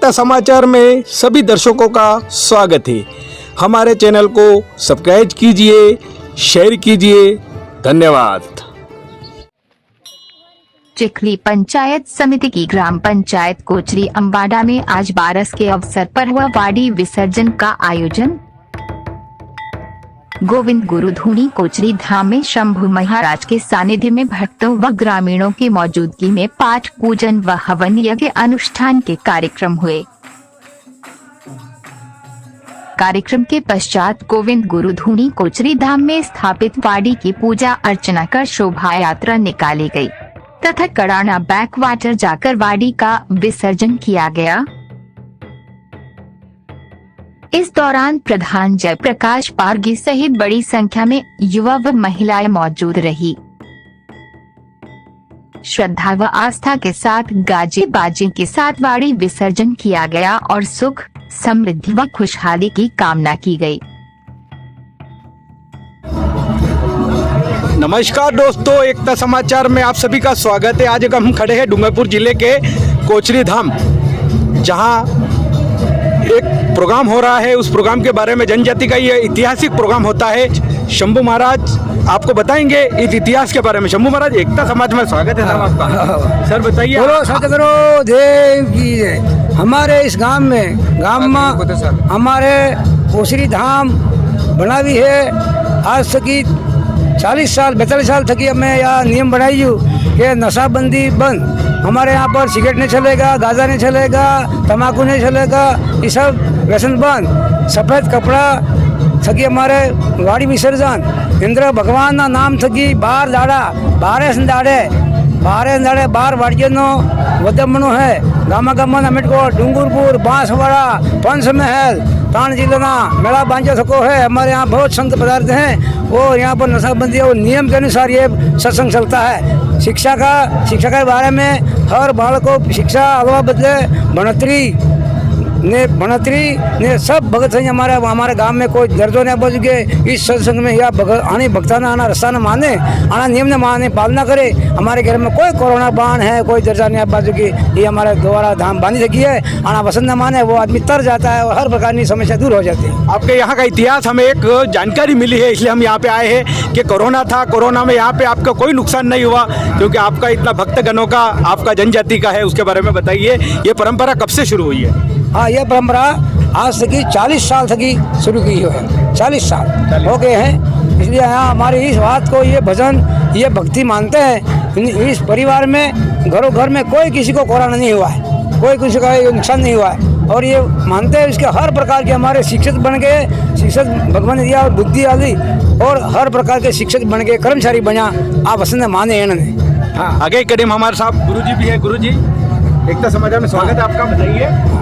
एकता समाचार में सभी दर्शकों का स्वागत है। हमारे चैनल को सब्सक्राइब कीजिए, शेयर कीजिए। धन्यवाद। चिखली पंचायत समिति की ग्राम पंचायत कोचरी अम्बाडा में आज बारस के अवसर पर हुआ वाड़ी विसर्जन का आयोजन। गोविंद गुरु धूनी कोचरी धाम में शंभु महाराज के सानिध्य में भक्तों व ग्रामीणों की मौजूदगी में पाठ पूजन व हवन यज्ञ अनुष्ठान के कार्यक्रम हुए। कार्यक्रम के पश्चात गोविंद गुरु धूनी कोचरी धाम में स्थापित वाड़ी की पूजा अर्चना कर शोभा यात्रा निकाली गई तथा कड़ाना बैकवाटर जाकर वाड़ी का विसर्जन किया गया। इस दौरान प्रधान जयप्रकाश पारगी सहित बड़ी संख्या में युवा व महिलाएं मौजूद रही। श्रद्धा व आस्था के साथ गाजे बाजे के साथ वाड़ी विसर्जन किया गया और सुख समृद्धि व खुशहाली की कामना की गई। नमस्कार दोस्तों, एकता समाचार में आप सभी का स्वागत है। आज हम खड़े हैं डूंगरपुर जिले के कोचरी धाम, जहां एक प्रोग्राम हो रहा है। उस प्रोग्राम के बारे में जनजाति का ये ऐतिहासिक प्रोग्राम होता है। शंभू महाराज आपको बताएंगे इस इतिहास के बारे में। शंभू महाराज, एकता समाज में स्वागत है आपका। सर बताइए। बोलो सतगुरु देव की जय। हमारे इस गांव में हमारे कोचरी धाम बना भी है। आज तक 40 साल 42 साल तक हमें यहाँ नियम बनाई जो कि नशाबंदी बंद। हमारे यहाँ पर सिगरेट नहीं चलेगा, गांजा नहीं चलेगा, तम्बाकू नहीं चलेगा, ये सब व्यसन बंद। सफ़ेद कपड़ा थकी हमारे वाड़ी विसर्जन इंद्र भगवान ना नाम थकी 12 दाड़ा 12 दाड़े 12 वाड़ियों वदमणो है। गामागमन अमिटकोट डूंगरपुर बांसवाड़ा पंचमहल तान जिला मेला बांझो थको है। हमारे यहाँ बहुत संत पदार्थ हैं और यहाँ पर नशाबंदी और नियम के अनुसार ये सत्संग चलता है। शिक्षा के बारे में हर बालक को शिक्षा अगवा बदले बनतरी ने सब भगत हैं। हमारे गांव में कोई दर्दों ने बज गए इस सत्संग में या आने भक्ताना आना रस्ता न माने, आना नियम न माने, पालना करे। हमारे घर में कोई कोरोना बान है, कोई दर्जा नहीं बाजू की, ये हमारे द्वारा धाम बांधी सकी है। आना वसंत न माने वो आदमी तर जाता है और हर प्रकार की समस्या दूर हो जाती है। आपके यहाँ का इतिहास हमें एक जानकारी मिली है, इसलिए हम यहाँ पे आए हैं कि कोरोना था। कोरोना में यहाँ पे आपका कोई नुकसान नहीं हुआ क्योंकि आपका इतना भक्तगणों का, आपका जनजाति का है। उसके बारे में बताइए, ये परंपरा कब से शुरू हुई है? हाँ, ये परंपरा आज तक 40 साल तक शुरू की है। 40 साल हो गए हैं। इसलिए यहाँ हमारी इस बात को ये भजन ये भक्ति मानते हैं। इस परिवार में घरों घर में कोई किसी को कोरोना नहीं हुआ है, कोई किसी का नुकसान नहीं हुआ है और ये मानते हैं। इसके हर प्रकार के हमारे शिक्षक बन गए, शिक्षक भगवान ने दिया बुद्धि आदि और हर प्रकार के शिक्षक बन गए, कर्मचारी बना। आप वसंत माने इन्होंने। हाँ, आगे कदम हमारे साथ गुरुजी भी है। गुरुजी, एकता समाचार में स्वागत है आपका, बताइए।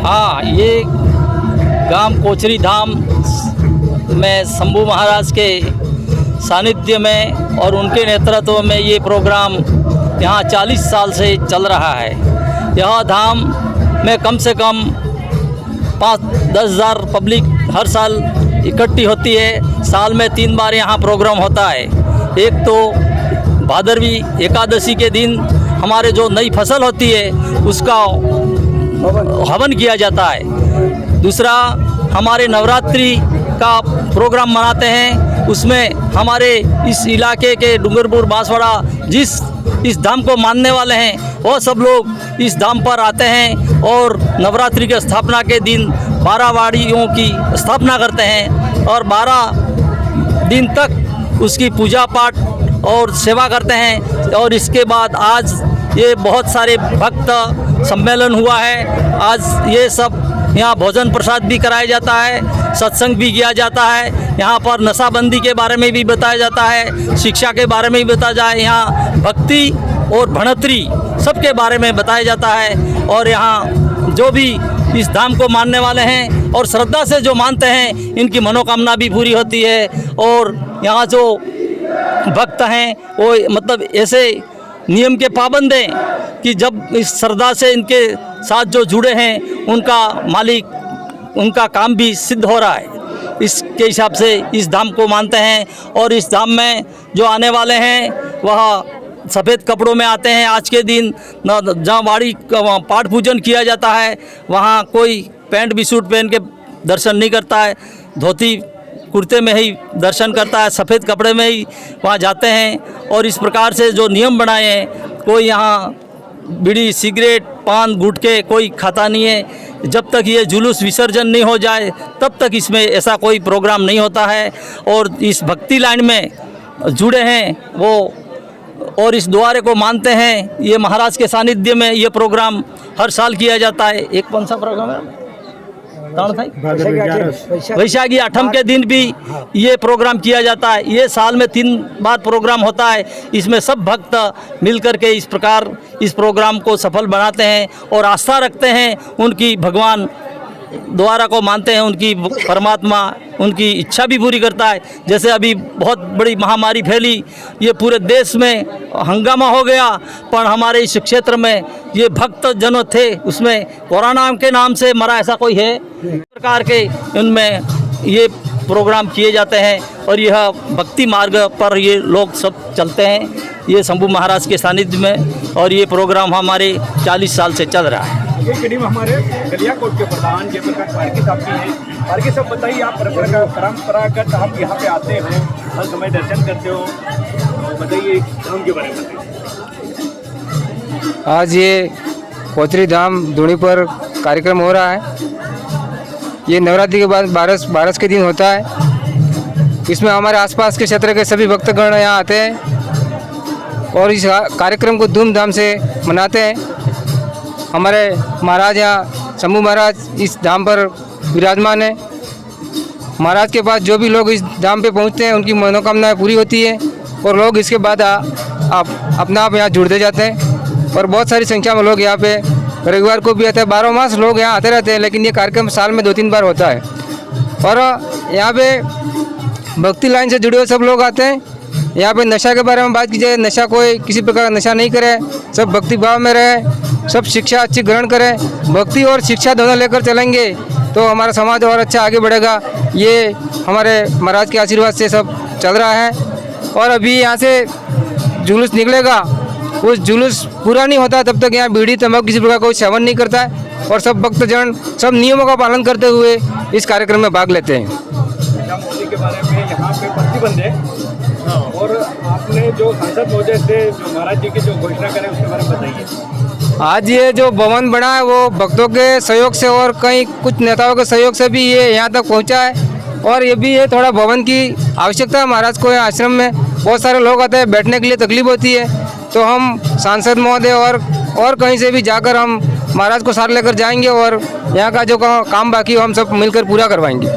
हाँ, ये गांव कोचरी धाम में शंभू महाराज के सानिध्य में और उनके नेतृत्व में ये प्रोग्राम यहाँ 40 साल से चल रहा है। यह धाम में कम से कम 5-10 हज़ार पब्लिक हर साल इकट्ठी होती है। साल में 3 बार यहाँ प्रोग्राम होता है। एक तो भादरवी एकादशी के दिन हमारे जो नई फसल होती है उसका हवन किया जाता है। दूसरा, हमारे नवरात्रि का प्रोग्राम मनाते हैं। उसमें हमारे इस इलाके के डूंगरपुर बांसवाड़ा इस धाम को मानने वाले हैं वो सब लोग इस धाम पर आते हैं और नवरात्रि के स्थापना के दिन 12 वाड़ियों की स्थापना करते हैं और 12 दिन तक उसकी पूजा पाठ और सेवा करते हैं। और इसके बाद आज ये बहुत सारे भक्त सम्मेलन हुआ है। आज ये सब यहाँ भोजन प्रसाद भी कराया जाता है, सत्संग भी किया जाता है। यहाँ पर नशाबंदी के बारे में भी बताया जाता है, शिक्षा के बारे में भी बताया जाए, यहाँ भक्ति और भणतरी सबके बारे में बताया जाता है। और यहाँ जो भी इस धाम को मानने वाले हैं और श्रद्धा से जो मानते हैं, इनकी मनोकामना भी पूरी होती है। और यहाँ जो भक्त हैं वो मतलब ऐसे नियम के पाबंद हैं कि जब इस श्रद्धा से इनके साथ जो जुड़े हैं उनका मालिक उनका काम भी सिद्ध हो रहा है। इसके हिसाब से इस धाम को मानते हैं। और इस धाम में जो आने वाले हैं वह सफ़ेद कपड़ों में आते हैं। आज के दिन जहाँ वाड़ी पाठ पूजन किया जाता है वहाँ कोई पैंट भी सूट पहन के दर्शन नहीं करता है, धोती कुर्ते में ही दर्शन करता है, सफ़ेद कपड़े में ही वहाँ जाते हैं। और इस प्रकार से जो नियम बनाए हैं, कोई यहाँ बीड़ी सिगरेट पान गुटखे कोई खाता नहीं है। जब तक ये जुलूस विसर्जन नहीं हो जाए तब तक इसमें ऐसा कोई प्रोग्राम नहीं होता है। और इस भक्ति लाइन में जुड़े हैं वो और इस द्वारे को मानते हैं। ये महाराज के सानिध्य में ये प्रोग्राम हर साल किया जाता है। एक कौन सा प्रोग्राम है? वैशाखी 8 के दिन भी ये प्रोग्राम किया जाता है। ये साल में 3 बार प्रोग्राम होता है। इसमें सब भक्त मिलकर के इस प्रकार इस प्रोग्राम को सफल बनाते हैं और आस्था रखते हैं, उनकी भगवान द्वारा को मानते हैं, उनकी परमात्मा उनकी इच्छा भी पूरी करता है। जैसे अभी बहुत बड़ी महामारी फैली, ये पूरे देश में हंगामा हो गया, पर हमारे इस क्षेत्र में ये भक्त जन थे, उसमें कोरोना के नाम से मरा ऐसा कोई है? इस प्रकार के उनमें ये प्रोग्राम किए जाते हैं और यह भक्ति मार्ग पर ये लोग सब चलते हैं, ये शंभू महाराज के सानिध्य में। और ये प्रोग्राम हमारे 40 साल से चल रहा है। ये करीब हमारे गलियाकोट के प्रधान जयप्रकाश पारकी साहब की हैं। पारकी साहब बताइए, आप परंपरागत आप यहाँ पे आते हो, हर समय दर्शन करते हो, बताइए उनके बारे में। आज ये कोचरी धाम धूनी पर कार्यक्रम हो रहा है। ये नवरात्रि के बाद बारस के दिन होता है। इसमें हमारे आसपास के क्षेत्र के सभी भक्तगण यहाँ आते हैं और इस कार्यक्रम को धूमधाम से मनाते हैं। हमारे महाराज यहाँ शंभू महाराज इस धाम पर विराजमान है। महाराज के पास जो भी लोग इस धाम पे पहुँचते हैं उनकी मनोकामनाएं पूरी होती है और लोग इसके बाद अपना आप यहाँ जुड़ते जाते हैं। और बहुत सारी संख्या में लोग यहाँ पे रविवार को भी आते हैं। 12 मास लोग यहाँ आते रहते हैं, लेकिन ये कार्यक्रम साल में 2-3 बार होता है। और यहाँ पे भक्ति लाइन से जुड़े हुए सब लोग आते हैं। यहाँ पे नशा के बारे में बात की जाए, नशा कोई किसी प्रकार का नशा नहीं करे, सब भक्ति भाव में रहे, सब शिक्षा अच्छी ग्रहण करें। भक्ति और शिक्षा दोनों लेकर चलेंगे तो हमारा समाज और अच्छा आगे बढ़ेगा। ये हमारे महाराज के आशीर्वाद से सब चल रहा है। और अभी यहाँ से जुलूस निकलेगा, उस जुलूस पूरा नहीं होता तब तक यहाँ बीड़ी तंबाकू किसी प्रकार कोई सेवन नहीं करता है और सब भक्तजन सब नियमों का पालन करते हुए इस कार्यक्रम में भाग लेते हैं। मोदी के बारे में यहाँ पे प्रतिबंध है और आपने जो सांसद महोदय से जो महाराज जी की जो घोषणा करें उसके बारे में बताइए। आज ये जो भवन बना है वो भक्तों के सहयोग से और कई कुछ नेताओं के सहयोग से भी ये यहाँ तक पहुँचा है। और ये भी है थोड़ा भवन की आवश्यकता है। महाराज को आश्रम में बहुत सारे लोग आते हैं, बैठने के लिए तकलीफ होती है, तो हम सांसद महोदय और कहीं से भी जाकर हम महाराज को साथ लेकर जाएंगे और यहाँ का जो काम बाकी हो हम सब मिलकर पूरा करवाएंगे।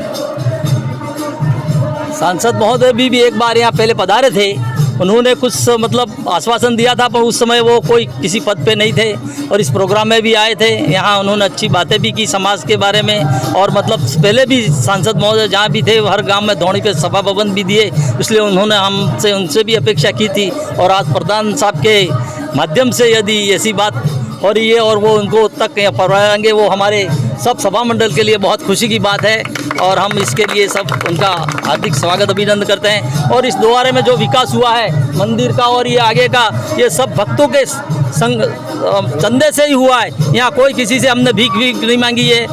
सांसद महोदय भी एक बार यहाँ पहले पधारे थे, उन्होंने कुछ मतलब आश्वासन दिया था, पर उस समय वो कोई किसी पद पे नहीं थे और इस प्रोग्राम में भी आए थे। यहाँ उन्होंने अच्छी बातें भी की समाज के बारे में और मतलब पहले भी सांसद महोदय जहाँ भी थे हर गांव में धौनी पे सभा भवन भी दिए, इसलिए उन्होंने हमसे उनसे भी अपेक्षा की थी। और आज प्रधान साहब के माध्यम से यदि ऐसी बात हो रही है और वो उनको तक पहुँचाएंगे, वो हमारे सब सभा मंडल के लिए बहुत खुशी की बात है और हम इसके लिए सब उनका हार्दिक स्वागत अभिनंदन करते हैं। और इस द्वारे में जो विकास हुआ है मंदिर का और ये आगे का, ये सब भक्तों के संग चंदे से ही हुआ है। यहाँ कोई किसी से हमने भीख नहीं मांगी है,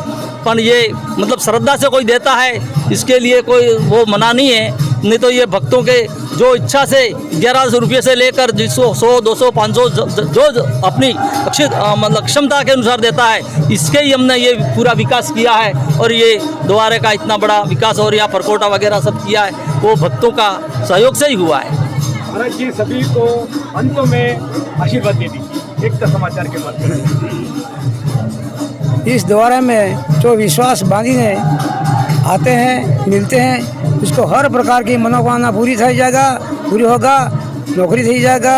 पर ये मतलब श्रद्धा से कोई देता है, इसके लिए कोई वो मना नहीं है। नहीं तो ये भक्तों के जो इच्छा से 1100 रुपये से लेकर 100, 200, 500 जो अपनी मतलब क्षमता के अनुसार देता है, इसके ही हमने ये पूरा विकास किया है। और ये द्वारे का इतना बड़ा विकास और यहाँ परकोटा वगैरह सब किया है, वो भक्तों का सहयोग से ही हुआ है। महाराज जी सभी को अंत में आशीर्वाद दे दीजिए एक समाचार के माध्यम से। इस द्वारा में जो विश्वास बांधीने आते हैं, मिलते हैं, उसको हर प्रकार की मनोकामना पूरी थी जाएगा, पूरी होगा, नौकरी थी जाएगा,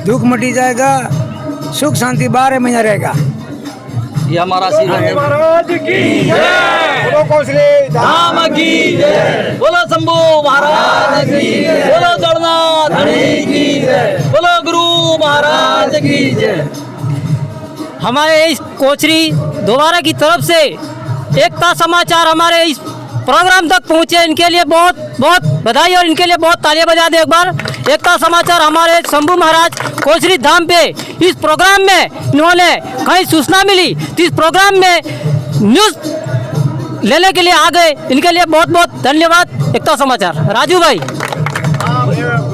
दुख मटी जाएगा, सुख शांति 12 महीना रहेगा। ये हमारा आशीर्वाद है। महाराज की जय, बोलो कोचरी धाम की जय, बोलो शंभू महाराज की जय, बोलो जगन्नाथ धनी की जय, बोलो गुरु महाराज की जय। हमारे इस कोचरी दोबारा की तरफ से एकता समाचार हमारे इस प्रोग्राम तक पहुँचे, इनके लिए बहुत बहुत बधाई और इनके लिए बहुत तालियां बजा दें एक बार। एकता समाचार हमारे शंभू महाराज कोचरी धाम पे इस प्रोग्राम में इन्होंने कहीं सूचना मिली तो इस प्रोग्राम में न्यूज़ लेने के लिए आ गए, इनके लिए बहुत बहुत धन्यवाद। एकता समाचार राजू भाई।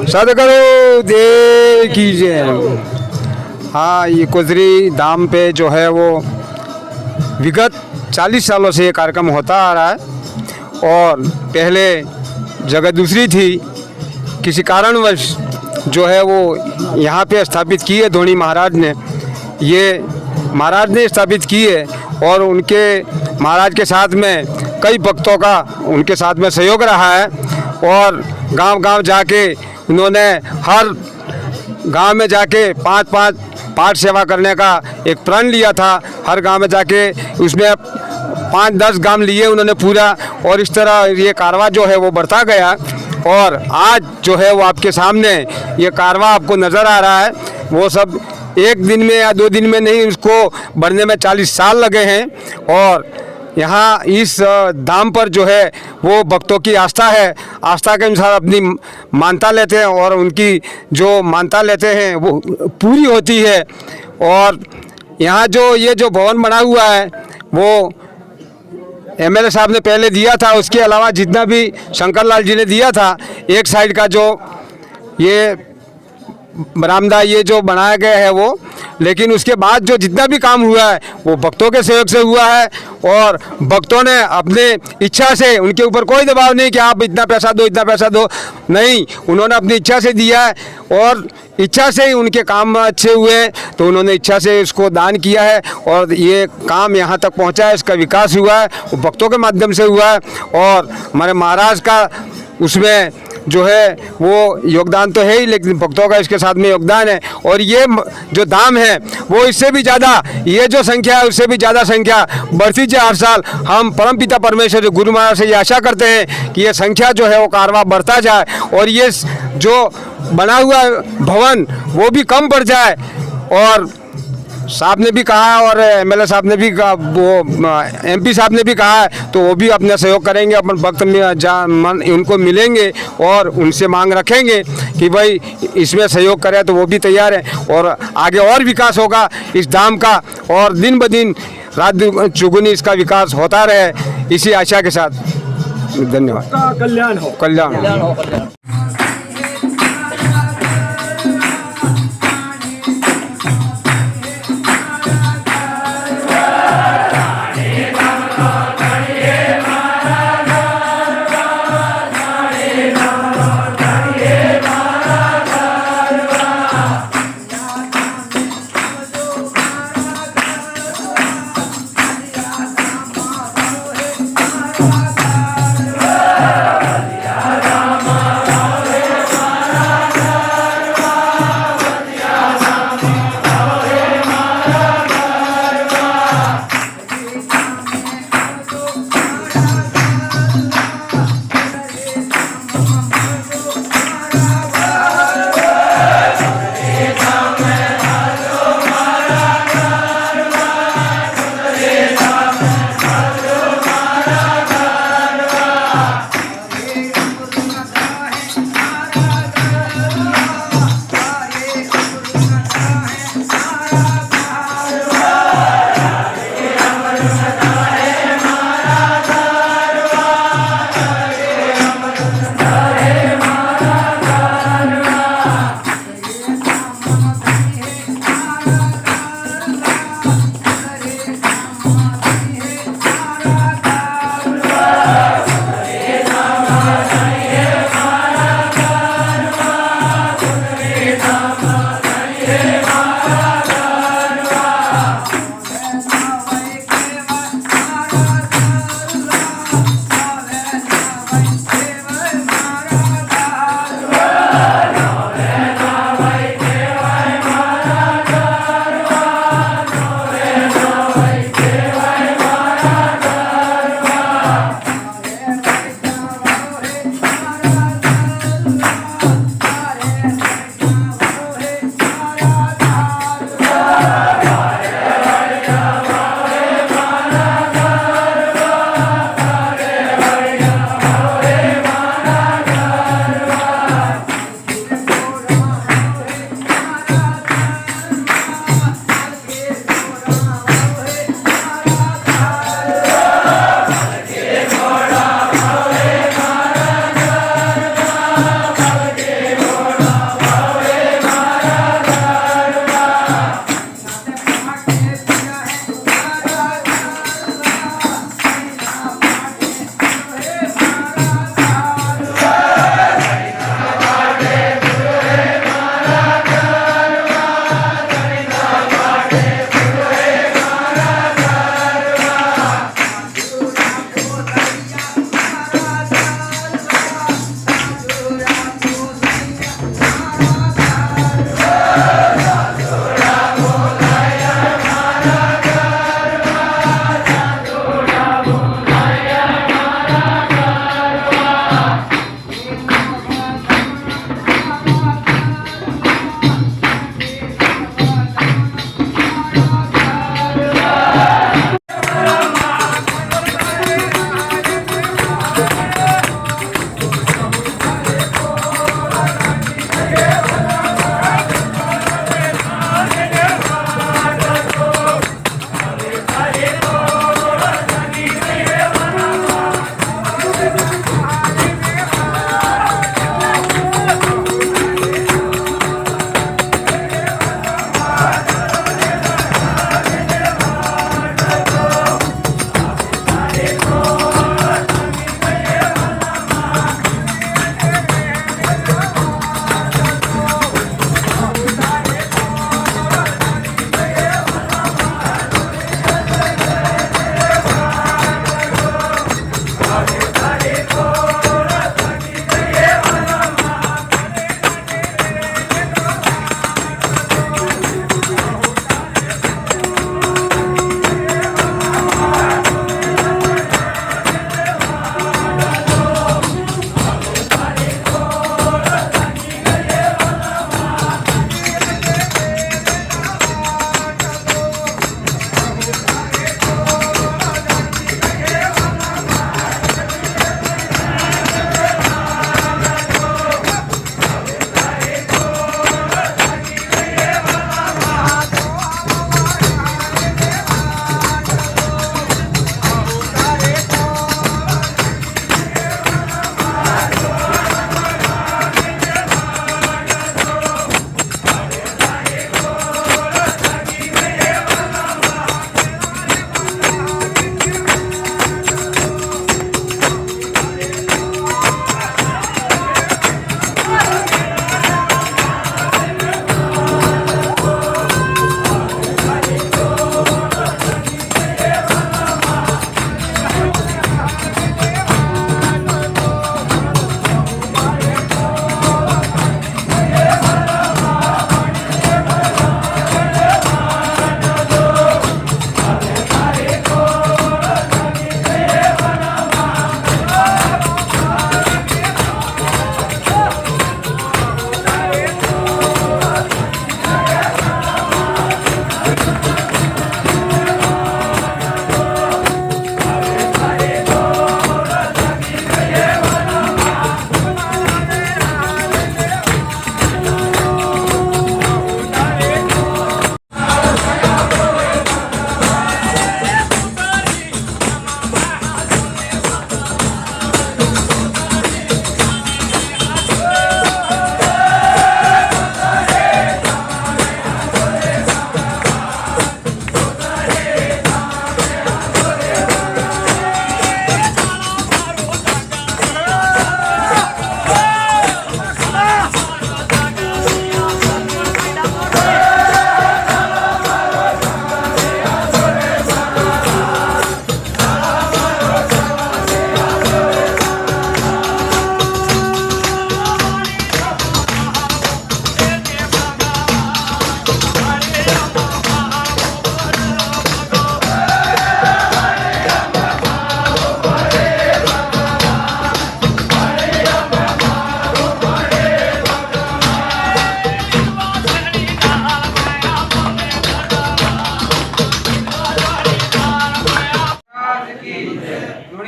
सदगुरु देव की जय। हाँ, ये कोचरी धाम पे जो है वो विगत 40 सालों से ये कार्यक्रम होता आ रहा है और पहले जगह दूसरी थी, किसी कारणवश जो है वो यहाँ पे स्थापित की है धोनी महाराज ने, ये महाराज ने स्थापित की है और उनके महाराज के साथ में कई भक्तों का उनके साथ में सहयोग रहा है और गांव-गांव जाके उन्होंने हर गांव में जाके 5-5 पाठ सेवा करने का एक प्रण लिया था। हर गांव में जाके उसमें 5-10 गांव लिए उन्होंने पूरा, और इस तरह ये कारवा जो है वो बढ़ता गया और आज जो है वो आपके सामने ये कारवा आपको नज़र आ रहा है। वो सब एक दिन में या 2 दिन में नहीं, उसको बढ़ने में 40 साल लगे हैं और यहाँ इस धाम पर जो है वो भक्तों की आस्था है, आस्था के अनुसार अपनी मानता लेते हैं और उनकी जो मानता लेते हैं वो पूरी होती है। और यहाँ जो ये जो भवन बना हुआ है वो एमएलए साहब ने पहले दिया था, उसके अलावा जितना भी शंकर लाल जी ने दिया था, एक साइड का जो ये बरामदा ये जो बनाया गया है वो, लेकिन उसके बाद जो जितना भी काम हुआ है वो भक्तों के सहयोग से हुआ है और भक्तों ने अपने इच्छा से, उनके ऊपर कोई दबाव नहीं कि आप इतना पैसा दो इतना पैसा दो, नहीं, उन्होंने अपनी इच्छा से दिया है और इच्छा से ही उनके काम अच्छे हुए तो उन्होंने इच्छा से इसको दान किया है और ये काम यहाँ तक पहुँचा है, इसका विकास हुआ है वो भक्तों के माध्यम से हुआ है और हमारे महाराज का उसमें जो है वो योगदान तो है ही, लेकिन भक्तों का इसके साथ में योगदान है। और ये जो धाम है वो इससे भी ज़्यादा, ये जो संख्या है उससे भी ज़्यादा संख्या बढ़ती जाए हर साल। हम परमपिता परमेश्वर गुरु महाराज से ये आशा करते हैं कि ये संख्या जो है वो कारवा बढ़ता जाए और ये जो बना हुआ भवन वो भी कम पड़ जाए। और साहब ने भी कहा और एमएलए साहब ने भी कहा, वो एमपी साहब ने भी कहा है, तो वो भी अपना सहयोग करेंगे, अपन भक्त में उनको मिलेंगे और उनसे मांग रखेंगे कि भाई इसमें सहयोग करें, तो वो भी तैयार है और आगे और विकास होगा इस धाम का और दिन ब दिन रात चुगुनी इसका विकास होता रहे, इसी आशा के साथ धन्यवाद। कल्याण हो। कल्याण हो।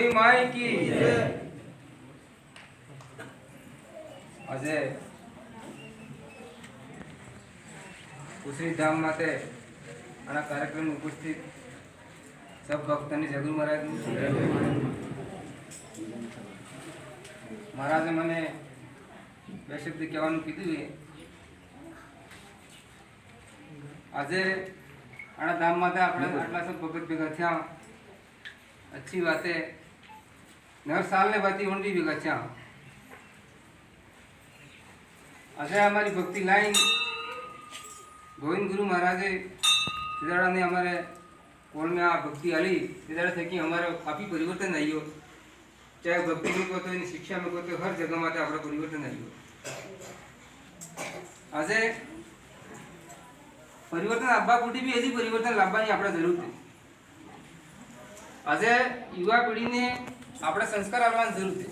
ગોરી માઈ કી આજે કુશરી ધામ માટે આના કાર્યક્રમ ઉપસ્થિત સબ ભક્તોની જગુ મહારાજ મહારાજે મને બે શબ્દ કહેવાનું કીધું છે આજે આના ધામ માટે આપણે આટલા સબ ભગત ભેગા થયા अच्छी बात है हर साल ने बाती होनी भी अच्छा अच्छा हमारी भक्ति लाइन गोविंद गुरु महाराजे दाड़ा ने हमारे कोल में आ भक्ति आली दाड़ा थे कि हमारे काफ़ी परिवर्तन आई हो चाहे भक्ति में को तो शिक्षा में को तो हर जगह में आप परिवर्तन आई हो आज परिवर्तन आबा पुटी भी ऐसी परिवर्तन लाभा अपना जरूर थे આજે યુવા પેઢીને આપણે સંસ્કાર આપવાની જરૂર છે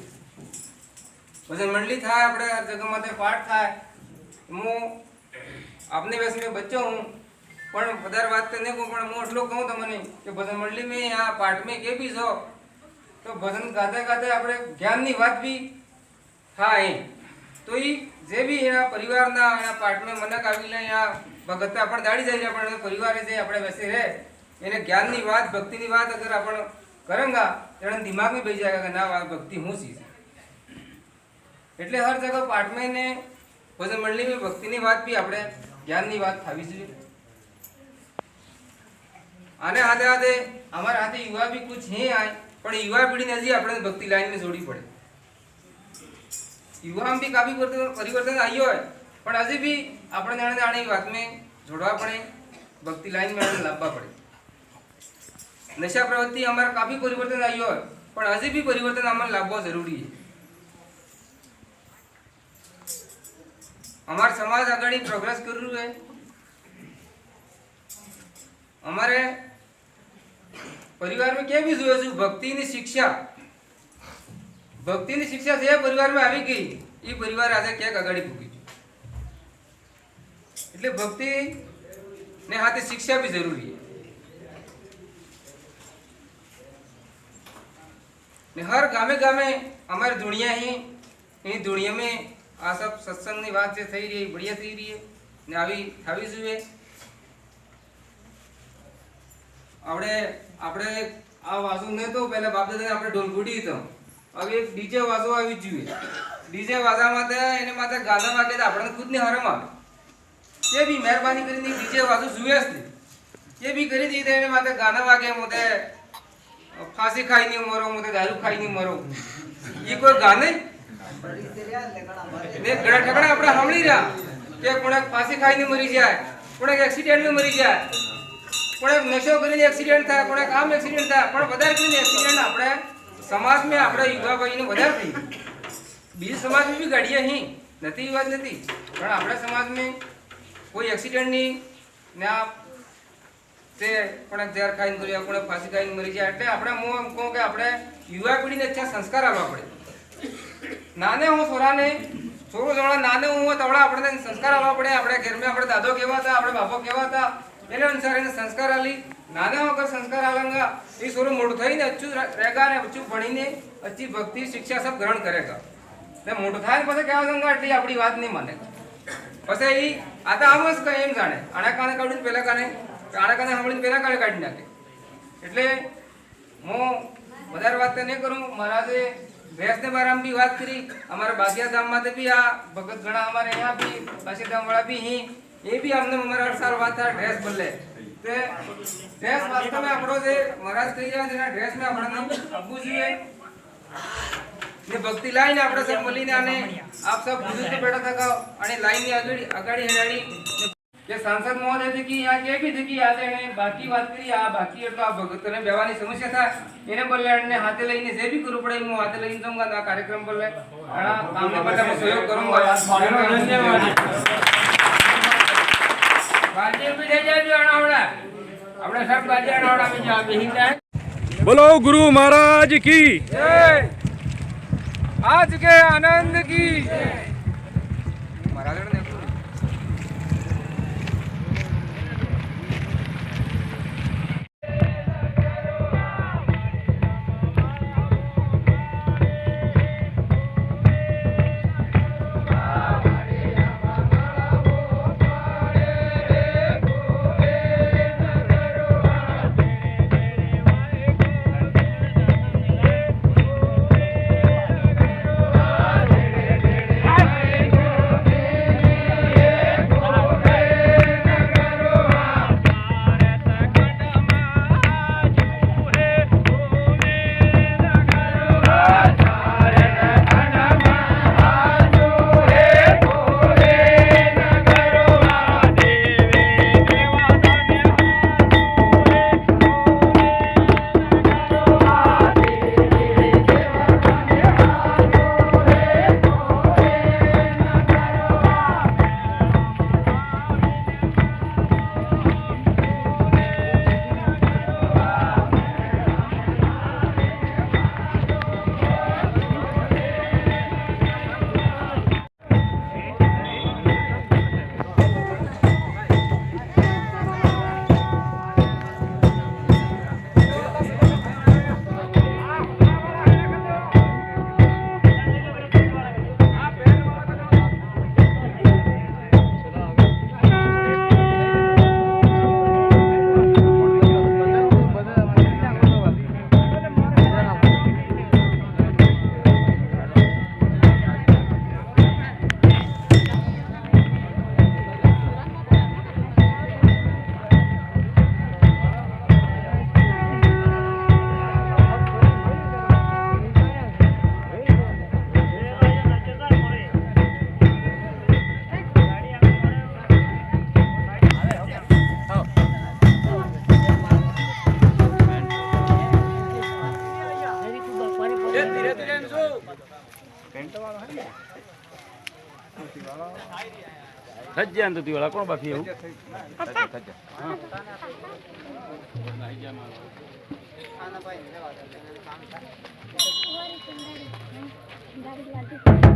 ભજન મંડળી થાય આપણે હર જગહ માટે પાઠ થાય હું આપને वैसे में बच्चो हूँ પણ વધારે વાત તો નહીં કહું પણ હું એટલું કહું તમને કે ભજન મંડળી में यहाँ पाठ में के भी जाओ तो भजन गाते गाते આપણે જ્ઞાનની વાત भी થાય તો એ જે બી એના પરિવારના એના પાઠ में મનક આવીને यहाँ ભગત આપણે દાડી જાય આપણે પરિવારે જે આપણે વૈસે રહે એને જ્ઞાનની વાત ભક્તિની વાત અગર આપણે કરેંગા એને દિમાગ में બેસી जाएगा कि ना भक्ति हूँ चीज એટલે હર જગહ પાઠ में ने ભજન મંડળી में ભક્તિની વાત भी આપણે જ્ઞાનની વાત થાવી જોઈએ આને હાથે હાથે અમારા હાથે યુવા भी कुछ है आए પણ યુવા પીઢીને હજી આપણે ભક્તિ લાઈન में જોડી પડે યુવામાં भी काफी परिवर्तन આવ્યો હોય પણ હજી भी આપણે આની વાત में જોડવા પડે ભક્તિ લાઈન में લાવવા પડે नशा प्रवृत्ति हमारा काफी परिवर्तन आई हो पर अभी भी परिवर्तन हमारे लाभवा जरूरी है हमारा समाज आगे प्रोग्रेस कर रहा है हमारे परिवार में क्या भी जो भक्ति की शिक्षा जे परिवार में आई गई ये परिवार आज क्या आगे भूगी એટલે भक्ति ने हाथे शिक्षा भी जरूरी है ने हर गामे गामे हमारे दुनिया ही इन दुनिया में आ सब सत्संग की बात से थी रही बढ़िया थी रही है ने આવી થાવી જોઈએ આપણે આપણે આ વાસુ ને તો પહેલા બાપ દાદા આપણે ઢોલકુડી તો હવે એક ડીજે વાસો આવી જોઈએ ડીજે વાસા માથે એને માથે ગાના વાગે તો આપણને ખુદ ને હરમ આવે જે भी મહેરબાની કરીને ડીજે વાસો જોઈએ છે જે भी કરી દી એને માથે ગાના વાગે મોતે फांसी खाई नहीं मरो मुझे दारू खाई नहीं मरो ये कोई गाने ने गड़ा ठगड़ा अपना हमली रहा के कोने फांसी खाई नहीं मरी जाए कोने एक्सीडेंट में मरी जाए कोने नशो કરીને एक्सीडेंट था कोने काम एक्सीडेंट था પણ વધારે કરીને एक्सीडेंट આપણે સમાજ में આપણે યુવા ભાઈને વધારે થઈ બીજ સમાજ में भी ગાડીયા ही નથી વાત નથી પણ આપણા સમાજ में कोई एक्सीडेंट नहीं ना તે કોણે ઝેર ખાઈને કર્યા કોણે ફાંસી ખાઈને મરી જાય એટલે આપણે હું એમ કહું કે આપણે યુવા પેઢીને अच्छा સંસ્કાર આપવા પડે નાને હું છોરાને છોરો જણા નાને હું તવડા આપણે સંસ્કાર આપવા પડે આપણે ઘરમાં આપણે દાદો કેવા હતા આપણે બાપો કેવા હતા એને અનુસાર એને સંસ્કાર આલી નાને હું અગર સંસ્કાર આલંગા એ છોરો મોટો થઈને अच्छू रहेगा ને अच्छू ભણીને अच्छी भक्ति शिक्षा सब ग्रहण करेगा ને મોટો થાય ને પછી કહેવા સંગા એટલી આપણી વાત નહીં માને પછી એ આ તો આમ જ કઈ એમ જાણે આના કાને કાઢીને પહેલા કાને આના કાને સાંભળીને પહેલા કાળે કાઢી નાખે એટલે હું વધારે વાત નહીં કરું મહારાજે ભેંસને બારામાં भी વાત કરી हमारे बासिया धाम में भी आ भगत गणा हमारे यहाँ भी बासिया धाम वाला भी ही ये भी हमने हमारा हर साल बात था ड्रेस बदले ते ड्रेस वास्तव में આપણો જે મહારાજ કહી રહ્યા છે ड्रेस में આપણે આપવું જોઈએ ને ભક્તિ લાઈન આપણે सब મળીને આને આપ सब બુजुर्ग બેઠા થકા અને લાઈનની આગળ હેડાડી કે सांसद महोदय थे कि यहाँ के भी थे कि आज ने बाकी बात करी आ बाकी એટલે આ ભગતને બેવાની સમસ્યા થાય એને બલ્લાડને હાથે લઈને જે भी કરવું પડે હું હાથે લઈને જઉંગા આ કાર્યક્રમ બલ્લે આ કામને માટે હું સહયોગ કरूंगा ધન્યવાદ બાજે भी दे जाજો આણાવડા આપણે सब બાજે આણાવડા में जा બેહી જાય बोलो गुरु महाराज की जय आज के आनंद की जय महाराज ने સજ્જન તો વાળા કોણ બાકી એવું ગાડી